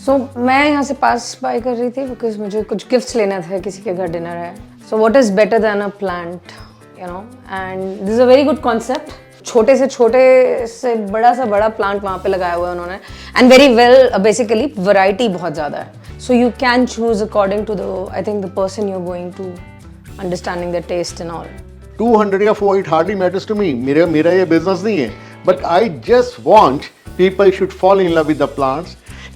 सो मैं यहाँ से पास बाय कर रही थी बिकॉज मुझे कुछ गिफ्ट्स लेना था, किसी के घर डिनर है. So what is better than a plant, you know, and this is a very good concept. छोटे से बड़ा प्लांट वहाँ पे लगाया हुआ है उन्होंने, and very well, basically variety बहुत ज़्यादा है. So you can choose according to the, I think, the person you are going to, understanding the test and all. 200 या 4, it hardly matters to me. मेरा ये बिजनेस नहीं है, but I just want people should fall in love with the plants.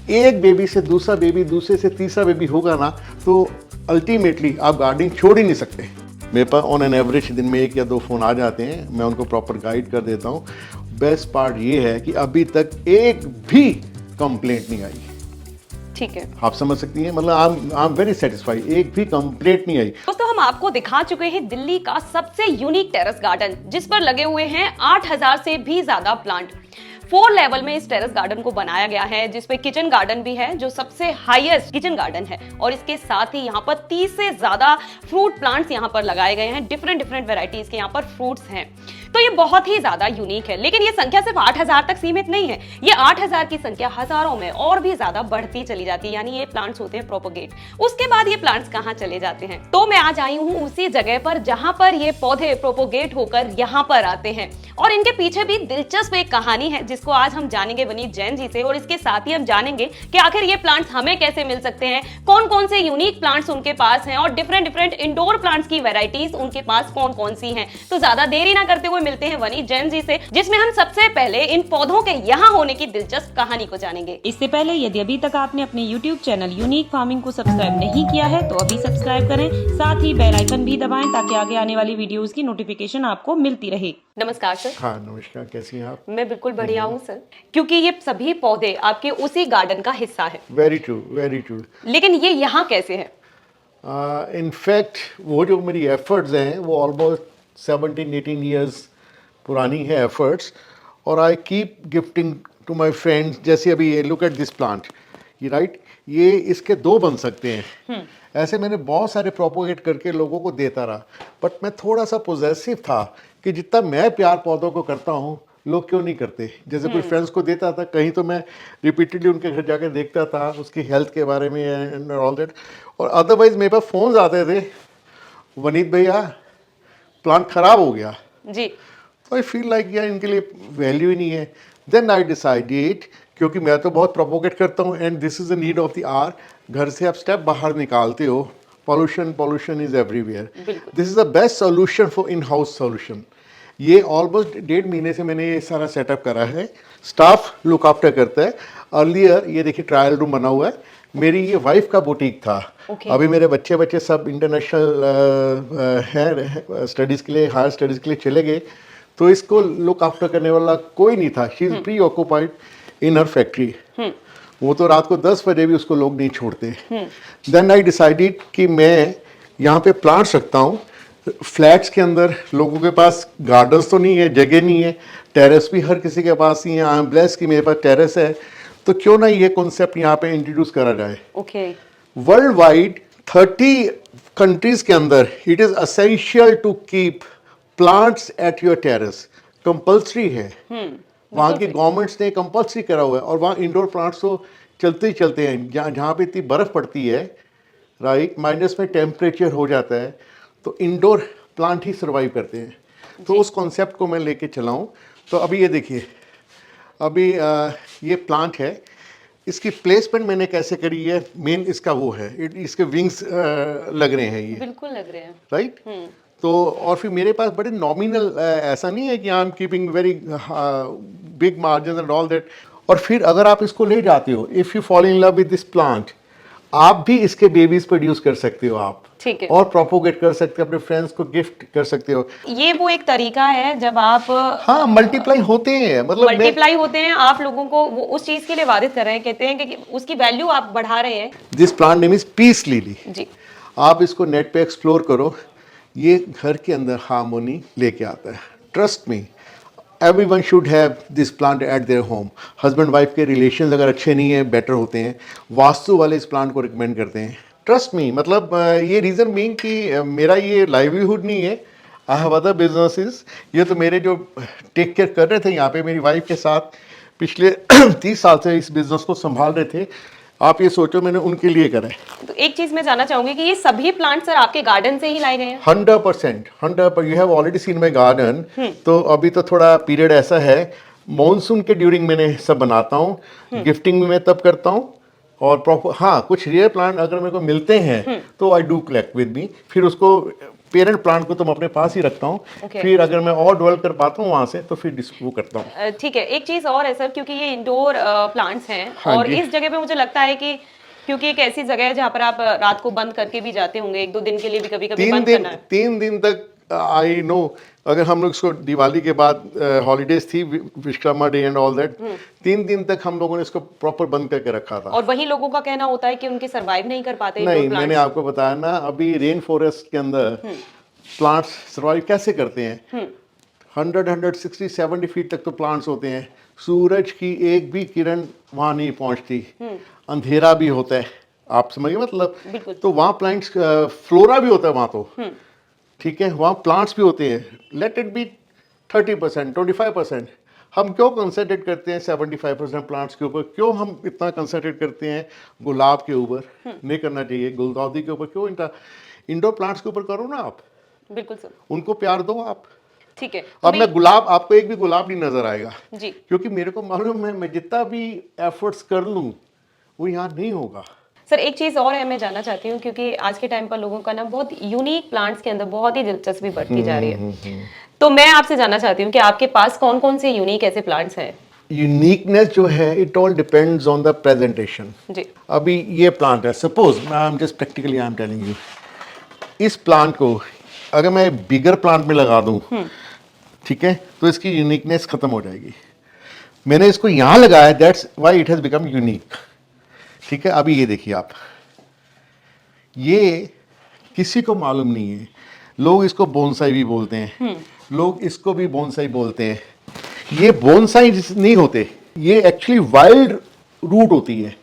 एक baby से दूसरा baby, दूसरे से तीसरा बेबी होगा ना, तो अल्टीमेटली आप गार्डनिंग छोड़ ही नहीं सकते. मेरे पास ऑन एन एवरेज दिन में 1 या 2 फ़ोन आ जाते हैं, मैं उनको प्रॉपर गाइड कर देता हूँ. बेस्ट पार्ट ये है कि अभी तक एक भी कंप्लेंट नहीं आई. ठीक है, आप समझ सकती हैं, मतलब आई एम वेरी सेटिस्फाइड. एक भी कंप्लेंट नहीं आई. दोस्तों हम आपको दिखा चुके हैं दिल्ली का सबसे यूनिक टेरेस गार्डन, जिस पर लगे हुए हैं 8000 से भी ज्यादा प्लांट. 4 लेवल में इस टेरेस गार्डन को बनाया गया है, जिसपे किचन गार्डन भी है, जो सबसे हाईएस्ट किचन गार्डन है. और इसके साथ ही यहाँ पर 30 से ज्यादा फ्रूट प्लांट्स यहाँ पर लगाए गए हैं. डिफरेंट वैरायटीज के यहाँ पर फ्रूट्स हैं. तो ये बहुत ही ज्यादा यूनिक है. लेकिन ये संख्या सिर्फ 8000 तक सीमित नहीं है. ये 8000 की संख्या हजारों में और भी ज्यादा बढ़ती चली जाती है. यानी ये प्लांट्स होते हैं प्रोपोगेट. उसके बाद ये प्लांट्स कहाँ चले जाते हैं? तो मैं आज आई हूँ उसी जगह पर जहां पर ये पौधे प्रोपोगेट होकर यहाँ पर आते हैं. और इनके पीछे भी दिलचस्प एक कहानी है, जिसको आज हम जानेंगे वनीत जैन जी से. और इसके साथ ही हम जानेंगे कि आखिर ये प्लांट्स हमें कैसे मिल सकते हैं, कौन कौन से यूनिक प्लांट्स उनके पास हैं, और डिफरेंट इंडोर प्लांट्स की वैरायटीज उनके पास कौन कौन सी हैं. तो ज्यादा देरी ना करते हुए मिलते हैं वनीत जैन जी से, जिसमें हम सबसे पहले इन पौधों के यहाँ होने की दिलचस्प कहानी को जानेंगे. इससे पहले यदि अभी तक आपने अपने YouTube चैनल यूनिक फार्मिंग को सब्सक्राइब नहीं किया है तो अभी सब्सक्राइब करें. साथ ही बेल आइकन भी दबाएं ताकि आगे आने वाली वीडियोस की नोटिफिकेशन आपको मिलती रहे. नमस्कार सर. हाँ नमस्कार, कैसी हैं आप? मैं बिल्कुल बढ़िया हूँ सर, क्योंकि ये सभी पौधे आपके उसी गार्डन का हिस्सा है. Very true, very true. लेकिन ये यहाँ कैसे है? इनफैक्ट वो जो मेरी एफर्ट्स हैं वो ऑलमोस्ट 17-18 ईयर्स पुरानी है एफर्ट्स. और I keep gifting to my friends. जैसे अभी ये लुक एट दिस प्लांट, ये राइट, ये इसके 2 बन सकते हैं. ऐसे मैंने बहुत सारे प्रोपोगेट करके लोगों को देता रहा. बट मैं थोड़ा सा पोजेसिव था कि जितना मैं प्यार पौधों को करता हूँ, लोग क्यों नहीं करते. जैसे कोई फ्रेंड्स को देता था कहीं, तो मैं रिपीटेडली उनके घर जाकर देखता था उसकी हेल्थ के बारे में एंड ऑल दैट. और अदरवाइज मेरे पास फ़ोन्स आते थे, वनीत भैया प्लांट ख़राब हो गया जी. तो आई फील लाइक यार इनके लिए वैल्यू ही नहीं है. देन आई डिसाइडेड, क्योंकि मैं तो बहुत प्रोपोगेट करता हूँ and this is the need of the hour. घर से आप स्टेप बाहर निकालते हो, pollution is everywhere. This is the best solution for in house solution. ये ऑलमोस्ट 1.5 महीने से मैंने ये सारा सेटअप करा है. स्टाफ लुक आफ्टर करता है. अर्लियर ये देखिए ट्रायल रूम बना हुआ है. मेरी ये वाइफ का बुटीक था. अभी मेरे बच्चे सब इंटरनेशनल हैं स्टडीज़ के लिए, हायर स्टडीज़ के लिए चले गए, तो इसको लुक आफ्टर करने वाला कोई नहीं था. She is pre occupied in her factory. वो तो रात को 10 बजे भी उसको लोग नहीं छोड़ते. देन आई डिसाइडेड कि मैं यहाँ पे प्लांट्स रखता हूँ. फ्लैट्स के अंदर लोगों के पास गार्डन्स तो नहीं है, जगह नहीं है, टेरेस भी हर किसी के पास नहीं है. आई एम ब्लेस्ड कि मेरे पास टेरेस है. तो क्यों ना ये कॉन्सेप्ट यहाँ पे इंट्रोड्यूस करा जाए. ओके. वर्ल्ड वाइड 30 कंट्रीज के अंदर it is essential to keep plants at your terrace. Compulsory है. वहाँ की गवर्नमेंट्स ने कंपल्सरी करा हुआ है. और वहाँ इंडोर प्लांट्स तो चलते ही चलते हैं. जहाँ पे इतनी बर्फ़ पड़ती है, राइट, माइनस में टेम्परेचर हो जाता है, तो इंडोर प्लांट ही सर्वाइव करते हैं. तो उस कॉन्सेप्ट को मैं लेके चला हूँ. तो अभी ये देखिए, अभी ये प्लांट है. इसकी प्लेसमेंट मैंने कैसे करी है, मेन इसका वो है, इसके विंग्स लग रहे हैं, ये बिल्कुल लग रहे हैं, राइट. तो और फिर मेरे पास बड़े नॉमिनल, ऐसा नहीं है कि I am keeping very big margin and all that. और फिर अगर आप इसको ले जाते हो, if you fall in love with this plant, आप भी इसके बेबीज प्रोड्यूस कर सकते हो आप. ठीक है. और प्रोपोगेट कर सकते हो, अपने फ्रेंड्स को गिफ्ट कर सकते हो. ये वो एक तरीका है जब आप, हाँ, मल्टीप्लाई होते हैं. मतलब मल्टीप्लाई होते हैं, आप लोगों को वो उस चीज के लिए वादित कर रहे हैं, कहते हैं कि उसकी वैल्यू आप बढ़ा रहे हैं. This plant name is peace lily. जी. आप इसको नेट पे एक्सप्लोर करो. ये घर के अंदर हार्मोनी लेके आता है. Trust me, everyone should have this plant at their home. Husband wife के रिलेशन अगर अच्छे नहीं है, बेटर होते हैं, वास्तु वाले इस प्लांट को रिकमेंड करते हैं. ट्रस्ट मी, मतलब ये रीज़न बीइंग कि मेरा ये लाइवलीहुड नहीं है. I have other businesses. ये तो मेरे जो टेक केयर कर रहे थे यहाँ पे मेरी वाइफ के साथ पिछले 30 साल से इस बिज़नेस को संभाल रहे थे. आप ये सोचो मैंने उनके लिए करा है। तो एक चीज मैं जानना चाहूंगी कि ये सभी प्लांट सर आपके गार्डन से ही लाए गए हैं? 100%, 100%। You have already seen my garden. तो अभी तो थोड़ा पीरियड ऐसा है, मॉनसून के ड्यूरिंग मैंने सब बनाता हूँ, गिफ्टिंग भी मैं तब करता हूँ। और प्रॉपर हाँ, कुछ रेयर प्लांट अगर मेरे को मिलते हैं तो I do collect with me, फिर उसको पेरेंट प्लांट को तो मैं अपने पास ही रखता हूँ। Okay. फिर अगर मैं और डेवलप कर पाता हूँ वहाँ से तो फिर डिस्ट्रीब्यूट करता हूँ। ठीक है, एक चीज और है सर, क्योंकि ये इंडोर प्लांट्स हैं हाँ और जी। इस जगह पे मुझे लगता है कि क्योंकि एक ऐसी जगह है जहाँ पर आप रात को बंद करके भी जाते होंगे, 1-2 दिन के लिए भी कभी कभी बंद करना है। 3 दिन तक आई नो, अगर हम लोग इसको दिवाली के बाद हॉलीडेज थी, Vishwakarma day and all that, 3 दिन तक हम लोगों ने इसको प्रॉपर बंद करके रखा था। और वही लोगों का कहना होता है कि उनके सरवाइव नहीं कर पाते नहीं, indoor मैंने plants। आपको बताया ना, अभी रेन फॉरेस्ट के अंदर प्लांट्स सर्वाइव कैसे करते हैं। 160-170 फीट तक तो प्लांट्स होते हैं, सूरज की एक भी किरण वहां नहीं पहुंचती, अंधेरा भी होता है, आप समझिए मतलब। बिल्कुल। तो वहाँ प्लांट्स, फ्लोरा भी होता है वहाँ तो, ठीक है, वहाँ प्लांट्स भी होते हैं। Let it be 30%, 25%। हम क्यों कंसंट्रेट करते हैं 75% प्लांट्स के ऊपर? क्यों हम इतना कंसंट्रेट करते हैं गुलाब के ऊपर? नहीं करना चाहिए। गुलदाउदी के ऊपर क्यों? इंडोर प्लांट्स के ऊपर करो ना आप, बिल्कुल सर, उनको प्यार दो आप। ठीक है। अब मैं गुलाब, आपको एक भी गुलाब नहीं नजर आएगा, जी, क्योंकि मेरे को मालूम है मैं जितना भी एफर्ट्स कर लूँ वो यहाँ नहीं होगा। सर एक चीज और है, मैं जानना चाहती हूँ, क्योंकि आज के टाइम पर लोगों का ना बहुत यूनिक प्लांट्स के अंदर बहुत ही दिलचस्पी बढ़ती जा रही है, तो मैं आपसे जानना चाहती हूँ कि आपके पास कौन कौन से यूनिक ऐसे प्लांट्स हैं? यूनिकनेस जो है, it all depends on the presentation. जी, अभी ये प्लांट है, suppose I am just practically I am telling you, इस प्लांट को अगर मैं बिगर प्लांट में लगा दूं, ठीक है, तो इसकी यूनिकनेस खत्म हो जाएगी। मैंने इसको यहाँ लगाया, that's why it has become unique. ठीक है, अभी ये देखिए आप, ये किसी को मालूम नहीं है। लोग इसको बोनसाई भी बोलते हैं, लोग इसको भी बोनसाई बोलते हैं। ये बोनसाई नहीं होते, ये एक्चुअली वाइल्ड रूट होती है,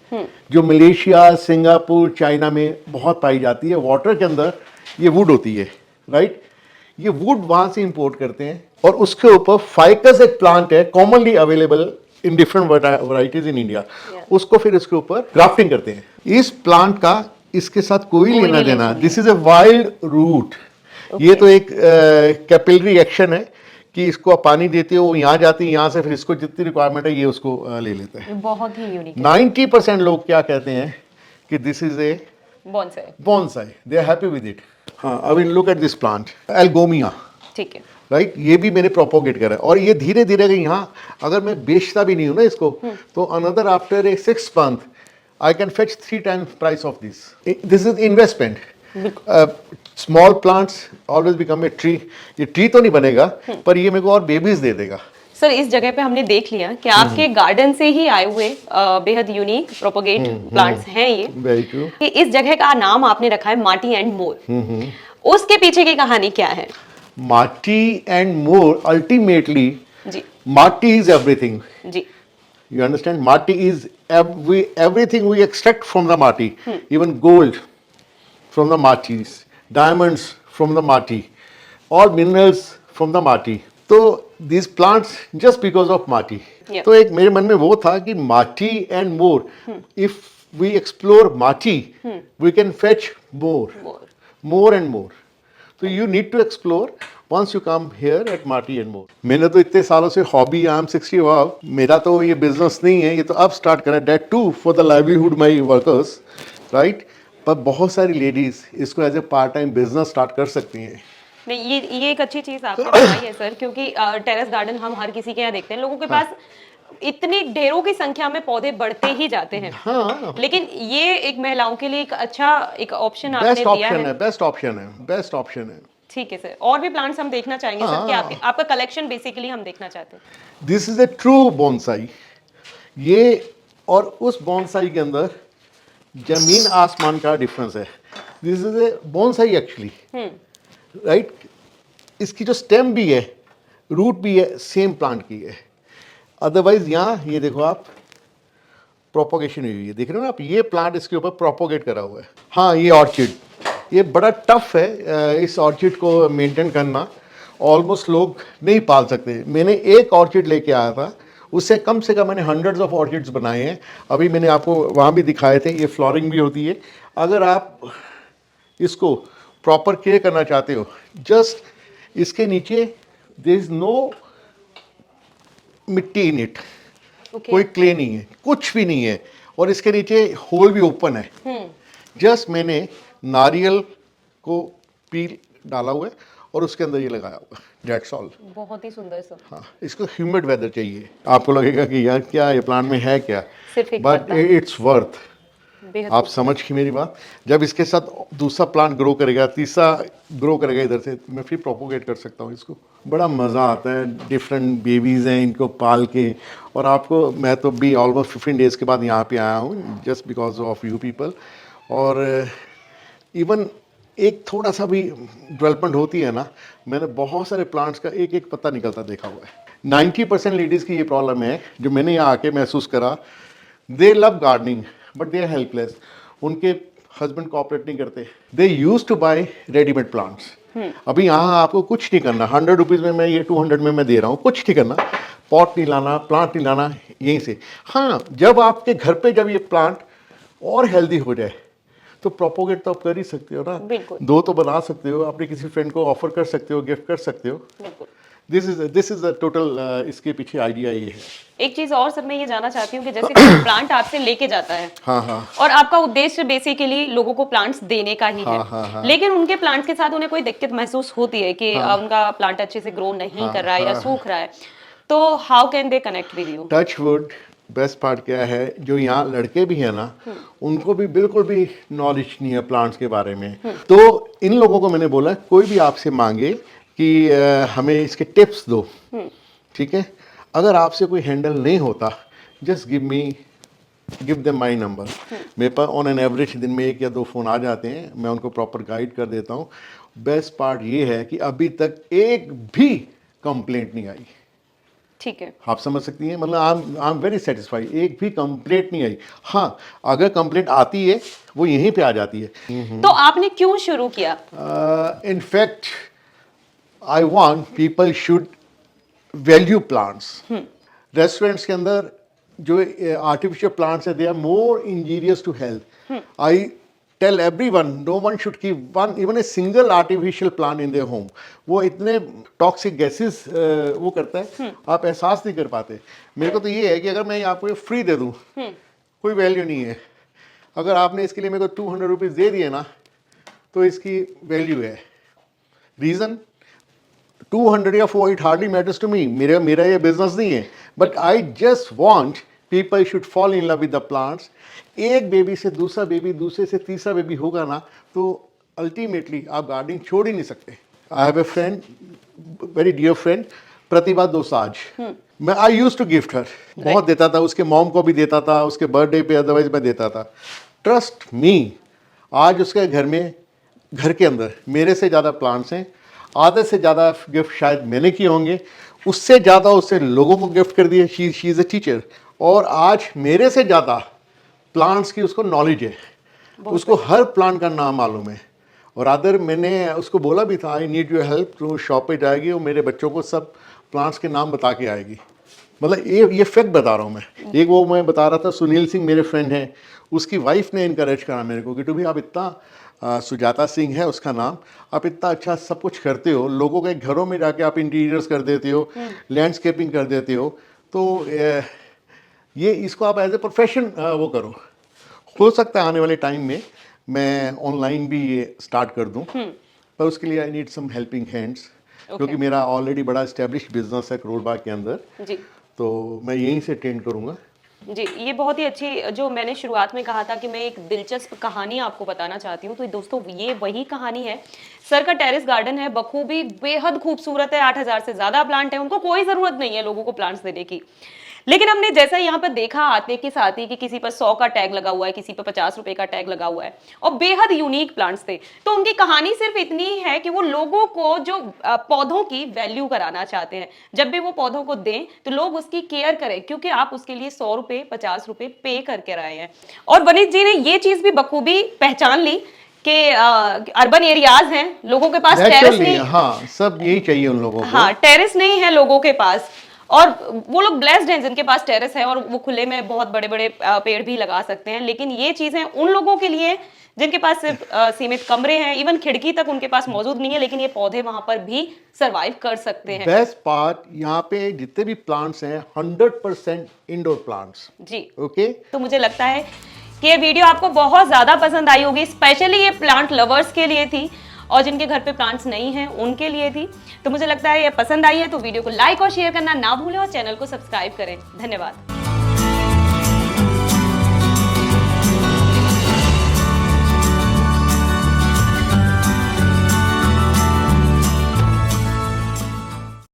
जो मलेशिया, सिंगापुर, चाइना में बहुत पाई जाती है। वाटर के अंदर ये वुड होती है, राइट। ये वुड वहां से इंपोर्ट करते हैं और उसके ऊपर फाइकस एक प्लांट है, commonly available in different varieties in India, उसको फिर इसके ऊपर ग्राफ्टिंग करते हैं। इस प्लांट का इसके साथ कोई लेना देना, this is a wild root. ये तो एक कैपिलरी एक्शन है कि इसको आप पानी देते हो, यहाँ जाती है, यहाँ से फिर इसको जितनी रिक्वायरमेंट है ये उसको ले लेते हैं। बहुत ही यूनिक 90% लोग क्या कहते हैं कि this is a bonsai, bonsai, they are happy with it। हाँ, I mean look at this plant, Algomia, ठीक है। राइट। ये भी मैंने प्रोपोगेट करा है और ये धीरे धीरे यहाँ, अगर मैं बेचता भी नहीं हूँ ना इसको, तो another after a 6 month I can fetch 3 times price of this. This is investment. Small plants always become a tree. ये ट्री तो नहीं बनेगा, पर ये मेरे को और बेबीज दे देगा। सर इस जगह पे हमने देख लिया कि आपके गार्डन से ही आए हुए बेहद यूनिक प्रोपोगेट प्लांट्स हैं ये। Very true. कि इस जगह का नाम आपने रखा है माटी एंड मोर, उसके पीछे की कहानी क्या है? माटी एंड मोर, अल्टीमेटली जी, माटी इज एवरीथिंग। जी, You understand? Mati is everything we extract from the mati, even gold from the matis, diamonds from the mati, all minerals from the mati. So these plants just because of mati. Yeah. तो एक मेरे मन में वो था कि माटी and more, if we explore mati, we can fetch more and more. So you need to explore once you come here at Marty and More. मैंने तो इतने सालों से हॉबी, आई एम 60 above, मेरा तो ये बिजनेस नहीं है, ये तो अब स्टार्ट करा, date to for the livelihood my workers, right. पर बहुत सारी लेडीज इसको as a part time business start कर सकती हैं। नहीं ये एक अच्छी चीज आपने बताई है सर, क्योंकि टेरेस गार्डन हम हर किसी के यहाँ देखते हैं, लोगों के पास इतनी ढेरों की संख्या में पौधे बढ़ते ही जाते हैं। हाँ, लेकिन ये एक महिलाओं के लिए एक अच्छा एक ऑप्शन आपने बेस्ट दिया ऑप्शन है। है, बेस्ट ऑप्शन है, बेस्ट ऑप्शन है। ठीक है सर, और भी प्लांट्स हम देखना चाहेंगे सर कि आपका कलेक्शन बेसिकली हम देखना चाहते हैं। This is a true bonsai. ये और उस बोनसाई के अंदर जमीन आसमान का डिफरेंस है। This is a bonsai actually, right. इसकी जो स्टेम भी है, रूट भी है, सेम प्लांट की है। अदरवाइज यहाँ ये देखो आप, प्रोपोगेशन हुई है, देख रहे हो ना आप, ये प्लांट इसके ऊपर प्रोपोगेट करा हुआ है। हाँ, ये ऑर्चिड, ये बड़ा टफ है इस ऑर्चिड को मेंटेन करना, ऑलमोस्ट लोग नहीं पाल सकते। मैंने एक ऑर्चिड लेके आया था, उससे कम से कम मैंने हंड्रेड्स ऑफ ऑर्किड्स बनाए हैं। अभी मैंने आपको वहाँ भी दिखाए थे, ये फ्लोरिंग भी होती है। अगर आप इसको प्रॉपर केयर करना चाहते हो, जस्ट इसके नीचे देयर इज नो मिट्टी इन इट, कोई क्ले नहीं है, कुछ भी नहीं है, और इसके नीचे होल भी ओपन है। जस्ट मैंने नारियल को पील डाला हुआ है और उसके अंदर ये लगाया हुआ है, दैट्स ऑल। बहुत ही सुंदर सर। हाँ, इसको ह्यूमिड वेदर चाहिए। आपको लगेगा कि यार क्या ये प्लांट में है क्या, सिर्फ एक बट पत्ता। It's worth. बेहद आप समझ की मेरी बात। जब इसके साथ दूसरा प्लांट ग्रो करेगा, तीसरा ग्रो करेगा इधर से, मैं फिर प्रोपोगेट कर सकता हूँ इसको। बड़ा मज़ा आता है। डिफरेंट बेबीज़ हैं, इनको पाल के। और आपको, मैं तो भी ऑलमोस्ट 15 डेज़ के बाद यहाँ पे आया हूँ just because of you people. और इवन एक थोड़ा सा भी डेवलपमेंट होती है ना, मैंने बहुत सारे प्लांट्स का एक एक पत्ता निकलता देखा हुआ है। 90% लेडीज़ की ये प्रॉब्लम है जो मैंने यहाँ आके महसूस करा। They love gardening but they are helpless. उनके हस्बैंड कोऑपरेट नहीं करते। They use to buy readymade plants. अभी यहाँ आपको कुछ नहीं करना, 100 रुपीज़ में मैं ये 200 में मैं दे रहा हूँ, कुछ नहीं करना। पॉट नहीं लाना, प्लांट नहीं लाना, यहीं से। हाँ, जब आपके घर पे जब ये प्लांट और हेल्दी हो जाए तो प्रोपोगेट तो आप कर ही सकते हो ना। बिल्कुल। 2 तो बना सकते हो, अपने किसी फ्रेंड को ऑफर कर सकते हो, गिफ्ट कर सकते हो। बिल्कुल। दिस इज द टोटल इसके पीछे आइडिया ये है। एक चीज और सर मैं ये जानना चाहती हूँ कि जैसे कोई प्लांट आपसे लेके जाता है, हाँ हाँ और आपका उद्देश्य बेसिकली लोगों को प्लांट्स देने का ही है, हाँ। लेकिन उनके प्लांट्स के साथ उन्हें कोई दिक्कत महसूस होती है कि उनका प्लांट अच्छे से ग्रो नहीं कर रहा है या सूख रहा है, तो how can they connect with you? Touch wood, best part क्या है, जो यहाँ लड़के भी हैं ना, उनको भी बिल्कुल भी नॉलेज नहीं है प्लांट्स के बारे में। तो इन लोगों को मैंने बोला कोई भी आपसे मांगे कि हमें इसके टिप्स दो, ठीक है। अगर आपसे कोई हैंडल नहीं होता, just give them my number. मेरे पास ऑन एन एवरेज दिन में 1 या 2 फ़ोन आ जाते हैं, मैं उनको प्रॉपर गाइड कर देता हूँ। बेस्ट पार्ट ये है कि अभी तक एक भी कंप्लेंट नहीं आई। ठीक है। आप समझ सकती हैं, मतलब आई एम वेरी सेटिस्फाइड। एक भी कंप्लेंट नहीं आई। हाँ, अगर कंप्लेंट आती है वो यहीं पे आ जाती है। तो आपने क्यों शुरू किया? In fact I want people should value plants. Restaurants के अंदर जो आर्टिफिशियल प्लांट्स है, they are more injurious to health. I tell everyone, no one should keep one even a single artificial plant in their home. वो इतने toxic gases वो करता है, आप एहसास नहीं कर पाते। मेरे को तो ये है कि अगर मैं आपको फ्री दे दूँ, कोई वैल्यू नहीं है। अगर आपने इसके लिए मेरे को 200 रुपीज़ दे दिए ना, तो इसकी वैल्यू है। रीज़न 200 या 4, it hardly matters to me. मेरा ये बिजनेस नहीं है, but I just want people should fall in love with the plants. एक बेबी से दूसरा बेबी, दूसरे से तीसरा बेबी होगा ना, तो अल्टीमेटली आप गार्डनिंग छोड़ ही नहीं सकते। I have a friend, very dear friend, Pratibha Dosanjh. मैं I use to gift her, बहुत देता था, उसके मॉम को भी देता था, उसके बर्थडे पे अदरवाइज मैं देता था। ट्रस्ट मी, आज उसके घर के अंदर मेरे से ज़्यादा प्लांट्स हैं। आधे से ज़्यादा गिफ्ट शायद मैंने किए होंगे, उससे ज़्यादा उससे लोगों को गिफ्ट कर दिए। शी इज़ अ टीचर, और आज मेरे से ज़्यादा प्लांट्स की उसको नॉलेज है। उसको हर प्लांट का नाम मालूम है। और अदर मैंने उसको बोला भी था, आई नीड योर हेल्प। तो शॉप पे जाएगी और मेरे बच्चों को सब प्लांट्स के नाम बता के आएगी। मतलब ये फैक्ट बता रहा हूँ मैं। एक वो मैं बता रहा था, सुनील सिंह मेरे फ्रेंड हैं, उसकी वाइफ ने इनकरेज करा मेरे को कि टू भी आप इतना, सुजाता सिंह है उसका नाम, आप इतना अच्छा सब कुछ करते हो, लोगों के घरों में जाके आप इंटीरियर्स कर देते हो, लैंडस्केपिंग कर देते हो, तो ये इसको आप एज ए प्रोफेशन वो करो। हो सकता है आने वाले टाइम में मैं ऑनलाइन भी ये स्टार्ट कर दूं, पर उसके लिए I need some helping hands, क्योंकि मेरा ऑलरेडी बड़ा एस्टेब्लिश बिजनेस है करोल बाग के अंदर जी। तो मैं यहीं से ट्रेंड करूंगा। जी, ये बहुत ही अच्छी, जो मैंने शुरुआत में कहा था कि मैं एक दिलचस्प कहानी आपको बताना चाहती हूँ, तो दोस्तों ये वही कहानी है। सर का टेरेस गार्डन है, बखूबी बेहद खूबसूरत है, 8000 से ज्यादा प्लांट है। उनको कोई जरूरत नहीं है लोगों को प्लांट्स देने की, लेकिन हमने जैसा यहाँ पर देखा आते के साथ ही कि किसी पर 100 का टैग लगा हुआ है, किसी पर 50 रुपए का टैग लगा हुआ है, और बेहद यूनिक प्लांट्स थे। तो उनकी कहानी सिर्फ इतनी है कि वो लोगों को जो पौधों की वैल्यू कराना चाहते हैं, जब भी वो पौधों को दें तो लोग उसकी केयर करें, क्योंकि आप उसके लिए 100 रुपए 50 रुपए पे करके रहे हैं। और वनित जी ने ये चीज भी बखूबी पहचान ली कि अर्बन एरियाज हैं, लोगों के पास टेरेस नहीं। हाँ, सब यही चाहिए उन लोगों को। हाँ, टेरेस नहीं है लोगों के पास, और वो लोग ब्लेस्ड हैं जिनके पास टेरेस है और वो खुले में बहुत बड़े बड़े पेड़ भी लगा सकते हैं। लेकिन ये चीजें उन लोगों के लिए जिनके पास सिर्फ सीमित कमरे हैं, इवन खिड़की तक उनके पास मौजूद नहीं है, लेकिन ये पौधे वहां पर भी सरवाइव कर सकते हैं। बेस्ट पार्ट यहाँ पे जितने भी प्लांट्स हैं 100% इंडोर प्लांट्स। जी ओके तो मुझे लगता है कि ये वीडियो आपको बहुत ज्यादा पसंद आई होगी। स्पेशली ये प्लांट लवर्स के लिए थी और जिनके घर पे प्लांट्स नहीं हैं उनके लिए थी। तो मुझे लगता है ये पसंद आई है तो वीडियो को लाइक और शेयर करना ना भूलें और चैनल को सब्सक्राइब करें। धन्यवाद।